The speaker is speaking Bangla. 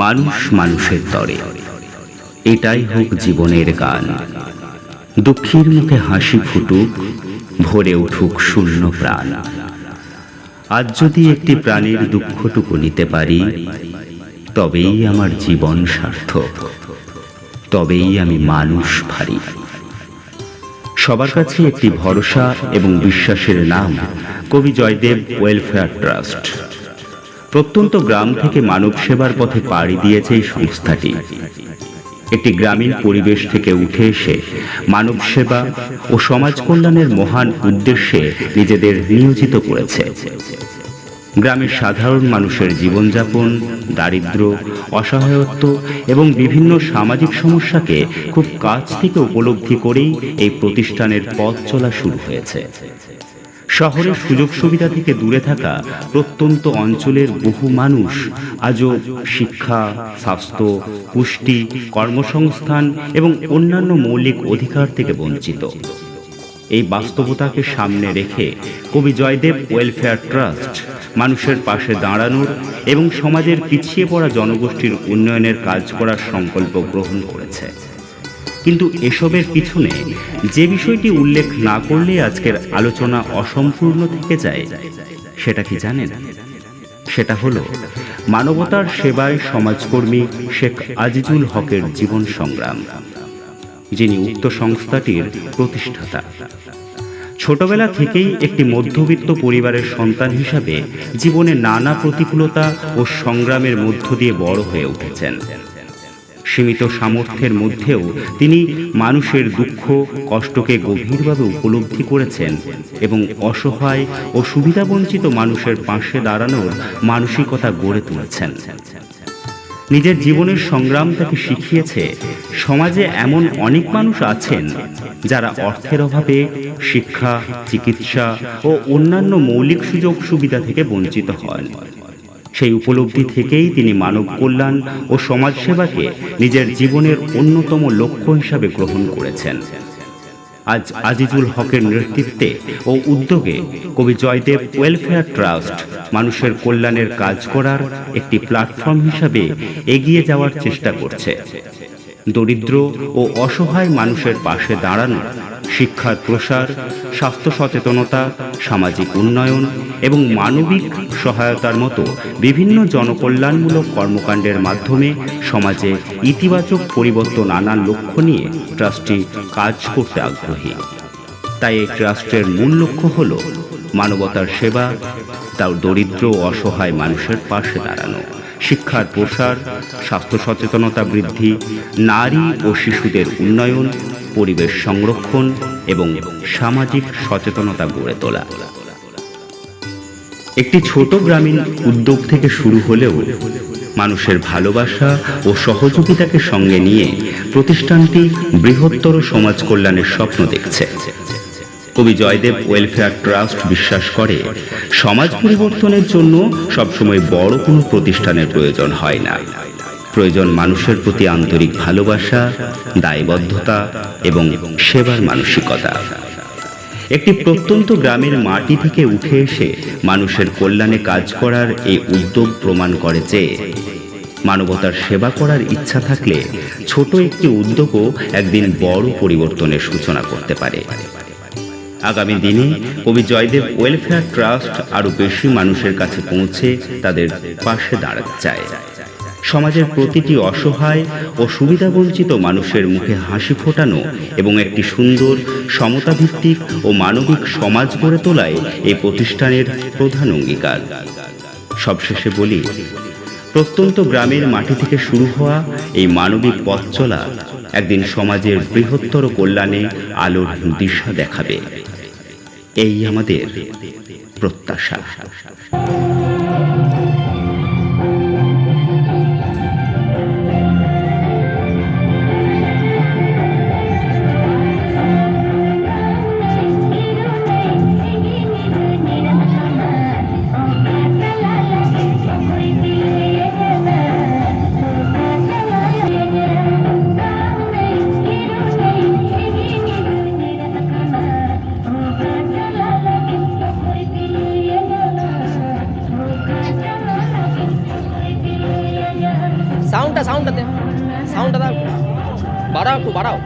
মানুষ মানুষের তরে, এটাই হোক জীবনের গান। দুঃখীর মুখে হাসি ফুটুক, ভরে উঠুক শূন্য প্রাণ। আজ যদি একটি প্রাণীর দুঃখটুকু নিতে পারি, তবেই আমার জীবন সার্থক, তবেই আমি মানুষ ভারি। সবার কাছে একটি ভরসা এবং বিশ্বাসের নাম কবি জয়দেব ওয়েলফেয়ার ট্রাস্ট। প্রত্যন্ত গ্রাম থেকে মানব সেবার পথে পাড়ি দিয়েছে এই সংস্থাটি। একটি গ্রামীণ পরিবেশ থেকে উঠে এসে মানব সেবা ও সমাজ কল্যাণের মহান উদ্দেশ্যে নিজেদের নিয়োজিত করেছে। গ্রামের সাধারণ মানুষের জীবনযাপন, দারিদ্র্য, অসহায়ত্ব এবং বিভিন্ন সামাজিক সমস্যাকে খুব কাছ থেকে উপলব্ধি করেই এই প্রতিষ্ঠানের পথ চলা শুরু হয়েছে। শহরের সুযোগ সুবিধা থেকে দূরে থাকা প্রত্যন্ত অঞ্চলের বহু মানুষ আজও শিক্ষা, স্বাস্থ্য, পুষ্টি, কর্মসংস্থান এবং অন্যান্য মৌলিক অধিকার থেকে বঞ্চিত। এই বাস্তবতাকে সামনে রেখে কবি জয়দেব ওয়েলফেয়ার ট্রাস্ট মানুষের পাশে দাঁড়ানোর এবং সমাজের পিছিয়ে পড়া জনগোষ্ঠীর উন্নয়নের কাজ করার সংকল্প গ্রহণ করেছে। কিন্তু এসবের পিছনে যে বিষয়টি উল্লেখ না করলে আজকের আলোচনা অসম্পূর্ণ থেকে যায়, সেটা কি জানেন? সেটা হলো মানবতার সেবায় সমাজকর্মী শেখ আজিজুল হকের জীবন সংগ্রাম, যিনি উক্ত সংস্থাটির প্রতিষ্ঠাতা। ছোটবেলা থেকেই একটি মধ্যবিত্ত পরিবারের সন্তান হিসাবে জীবনে নানা প্রতিকূলতা ও সংগ্রামের মধ্য দিয়ে বড় হয়ে উঠেছেন। সীমিত সামর্থ্যের মধ্যেও তিনি মানুষের দুঃখ কষ্টকে গভীরভাবে উপলব্ধি করেছেন এবং অসহায় ও সুবিধাবঞ্চিত মানুষের পাশে দাঁড়ানোর মানসিকতা গড়ে তুলেছেন। নিজের জীবনের সংগ্রাম তাকে শিখিয়েছে সমাজে এমন অনেক মানুষ আছেন যারা অর্থের অভাবে শিক্ষা, চিকিৎসা ও অন্যান্য মৌলিক সুযোগ সুবিধা থেকে বঞ্চিত হন। সেই উপলব্ধি থেকেই তিনি মানব কল্যাণ ও সমাজসেবাকে নিজের জীবনের অন্যতম লক্ষ্য হিসাবে গ্রহণ করেছেন। আজ আজিজুল হকের নেতৃত্বে ও উদ্যোগে কবি জয়দেব ওয়েলফেয়ার ট্রাস্ট মানুষের কল্যাণের কাজ করার একটি প্ল্যাটফর্ম হিসাবে এগিয়ে যাওয়ার চেষ্টা করছে। দরিদ্র ও অসহায় মানুষের পাশে দাঁড়ানো, শিক্ষার প্রসার, স্বাস্থ্য সচেতনতা, সামাজিক উন্নয়ন এবং মানবিক সহায়তার মতো বিভিন্ন জনকল্যাণমূলক কর্মকাণ্ডের মাধ্যমে সমাজে ইতিবাচক পরিবর্তন আনার লক্ষ্য নিয়ে ট্রাস্টটি কাজ করতে আগ্রহী। তাই এই ট্রাস্টের মূল লক্ষ্য হল মানবতার সেবা, তাও দরিদ্র ও অসহায় মানুষের পাশে দাঁড়ানো, শিক্ষার প্রসার, স্বাস্থ্য সচেতনতা বৃদ্ধি, নারী ও শিশুদের উন্নয়ন, পরিবেশ সংরক্ষণ এবং সামাজিক সচেতনতা গড়ে তোলা। একটি ছোট গ্রামীণ উদ্যোগ থেকে শুরু হলেও মানুষের ভালোবাসা ও সহযোগিতাকে সঙ্গে নিয়ে প্রতিষ্ঠানটি বৃহত্তর সমাজ কল্যাণের স্বপ্ন দেখছে। কবি জয়দেব ওয়েলফেয়ার ট্রাস্ট বিশ্বাস করে সমাজ পরিবর্তনের জন্য সবসময় বড় কোনো প্রতিষ্ঠানের প্রয়োজন হয় না, প্রয়োজন মানুষের প্রতি আন্তরিক ভালোবাসা, দায়বদ্ধতা এবং সেবার মানসিকতা। একটি প্রত্যন্ত গ্রামের মাটি থেকে উঠে এসে মানুষের কল্যাণে কাজ করার এই উদ্যোগ প্রমাণ করে যে মানবতার সেবা করার ইচ্ছা থাকলে ছোট একটি উদ্যোগও একদিন বড় পরিবর্তনের সূচনা করতে পারে। আগামী দিনে কবি জয়দেব ওয়েলফেয়ার ট্রাস্ট আরও বেশি মানুষের কাছে পৌঁছে তাদের পাশে দাঁড়াতে চায়। সমাজের প্রতিটি অসহায় ও সুবিধাবঞ্চিত মানুষের মুখে হাসি ফোটানো এবং একটি সুন্দর সমতাভিত্তিক ও মানবিক সমাজ গড়ে তোলায় এই প্রতিষ্ঠানের প্রধান অঙ্গীকার। সবশেষে বলি, প্রত্যন্ত গ্রামের মাটি থেকে শুরু হওয়া এই মানবিক পথ চলা একদিন সমাজের বৃহত্তর কল্যাণে আলোর দিশা দেখাবে, এই আমাদের প্রত্যাশা। সাউন্ডটা দে, সাউন্ডটা দাও, বাড়াও একটু বাড়াও।